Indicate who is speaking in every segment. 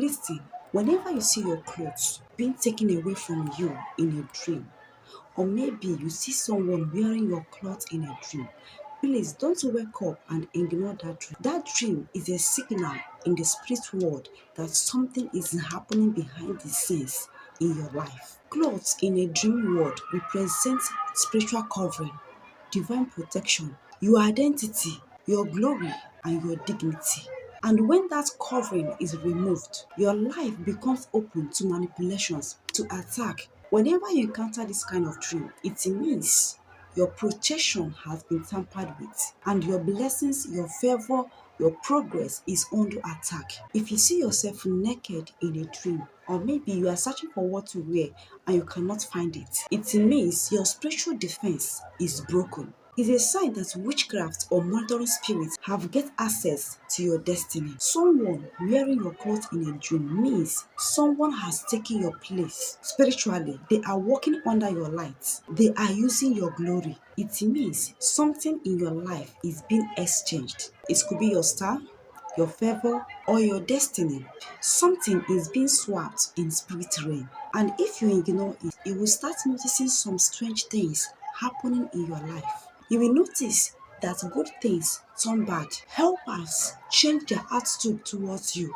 Speaker 1: Listen, whenever you see your clothes being taken away from you in a dream, or maybe you see someone wearing your clothes in a dream, please don't wake up and ignore that dream. That dream is a signal in the spirit world that something is happening behind the scenes in your life. Clothes in a dream world represent spiritual covering, divine protection, your identity, your glory, and your dignity. And when that covering is removed, your life becomes open to manipulations, to attack. Whenever you encounter this kind of dream, it means your protection has been tampered with, and your blessings, your favor, your progress is under attack. If you see yourself naked in a dream, or maybe you are searching for what to wear and you cannot find it, it means your spiritual defense is broken. It's a sign that witchcraft or monitoring spirits have get access to your destiny. Someone wearing your clothes in a dream means someone has taken your place. Spiritually, they are walking under your light. They are using your glory. It means something in your life is being exchanged. It could be your star, your favor, or your destiny. Something is being swapped in spirit realm. And if you ignore it, you will start noticing some strange things happening in your life. You will notice that good things turn bad. Helpers change their attitude towards you.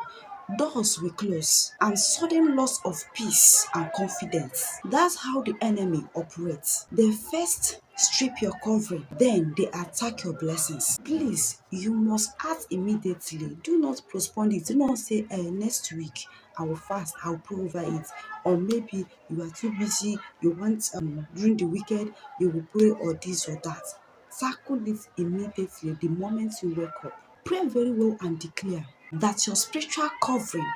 Speaker 1: Doors will close and sudden loss of peace and confidence. That's how the enemy operates. They first strip your covering, then they attack your blessings. Please, you must act immediately. Do not postpone it. Do not say, next week I will fast, I will pray over it. Or maybe you are too busy, you want during the weekend, you will pray or this or that. Tackle it immediately the moment you wake up. Pray very well and declare that your spiritual covering,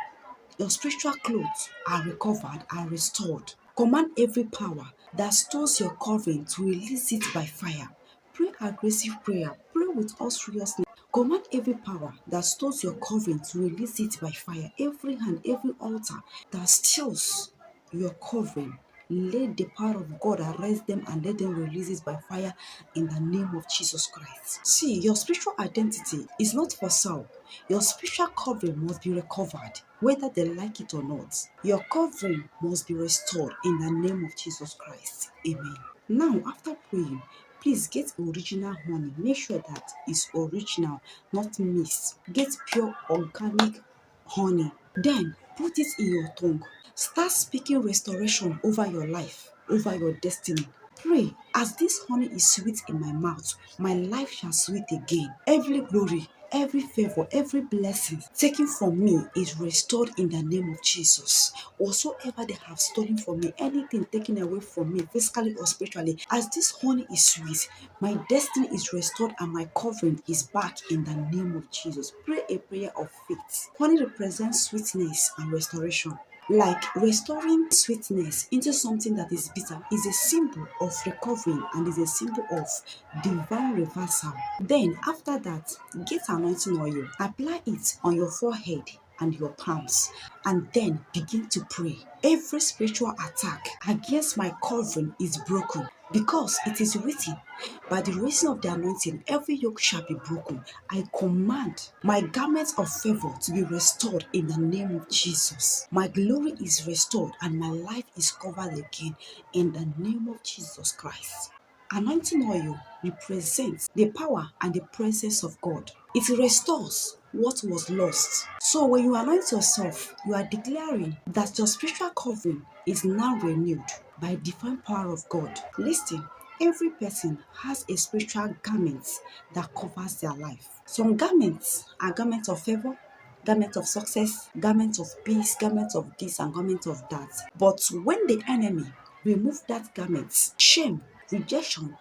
Speaker 1: your spiritual clothes are recovered and restored. Command every power that stores your covering to release it by fire. Pray aggressive prayer. Pray with all seriousness. Command every power that stores your covering to release it by fire. Every hand, every altar that steals your covering, let the power of God arrest them and let them release it by fire in the name of Jesus Christ. See, your spiritual identity is not for sale. Your spiritual covering must be recovered, whether they like it or not. Your covering must be restored in the name of Jesus Christ. Amen. Now, after praying, please get original honey. Make sure that it's original, not mixed. Get pure organic honey. Then put it in your tongue. Start speaking restoration over your life, over your destiny. Pray, as this honey is sweet in my mouth, my life shall sweet again. Every glory, every favor, every blessing taken from me is restored in the name of Jesus. Whatsoever they have stolen from me, anything taken away from me, physically or spiritually, as this honey is sweet, my destiny is restored and my covering is back in the name of Jesus. Pray a prayer of faith. Honey represents sweetness and restoration. Like restoring sweetness into something that is bitter is a symbol of recovery and is a symbol of divine reversal. Then after that, get anointing oil, apply it on your forehead and your palms, and then begin to pray. Every spiritual attack against my covering is broken, because it is written, by the reason of the anointing, every yoke shall be broken. I command my garments of favor to be restored in the name of Jesus. My glory is restored and my life is covered again in the name of Jesus Christ. Anointing oil represents the power and the presence of God. It restores what was lost. So when you anoint yourself, you are declaring that your spiritual covering is now renewed by divine power of God. Listen, every person has a spiritual garment that covers their life. Some garments are garments of favor, garment of success, garment of peace, garment of this and garment of that. But when the enemy remove that garment, shame, rejection,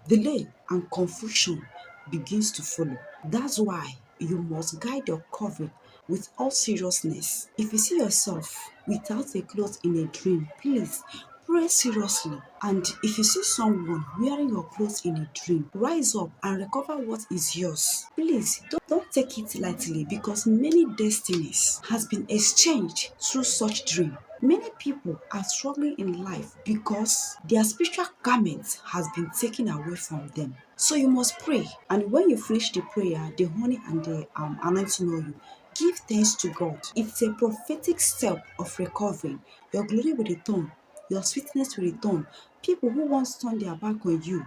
Speaker 1: delay, and confusion begins to follow. That's why you must guide your covering with all seriousness. If you see yourself without a cloth in a dream, please pray seriously. And if you see someone wearing your clothes in a dream, rise up and recover what is yours. Please don't take it lightly, because many destinies has been exchanged through such dream. Many people are struggling in life because their spiritual garment has been taken away from them. So you must pray, and when you finish the prayer, the honey and the anointing oil, Give thanks to God. It's a prophetic step of recovering. Your glory will return. Your sweetness will return. People who once turned their back on you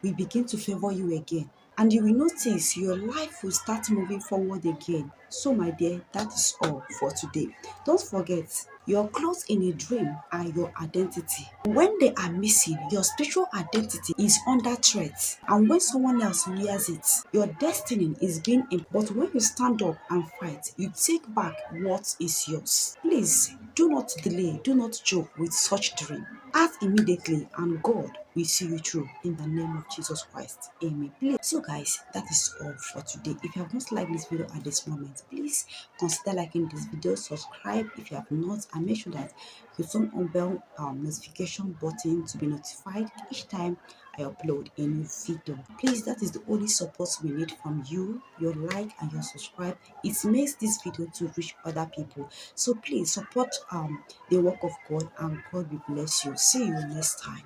Speaker 1: will begin to favor you again. And you will notice your life will start moving forward again. So, my dear, that is all for today. Don't forget, your clothes in a dream are your identity. When they are missing, your spiritual identity is under threat. And when someone else wears it, your destiny is being but when you stand up and fight, you take back what is yours. Please do not delay, do not joke with such dream. Act immediately and God will see you through in the name of Jesus Christ. Amen. Please. So guys, that is all for today. If you have not liked this video at this moment, please consider liking this video, subscribe if you have not, and make sure that you turn on bell notification button to be notified each time I upload a new video. Please, that is the only support we need from you. Your like and your subscribe, it makes this video to reach other people. So please support the work of God, and God will bless you. See you next time.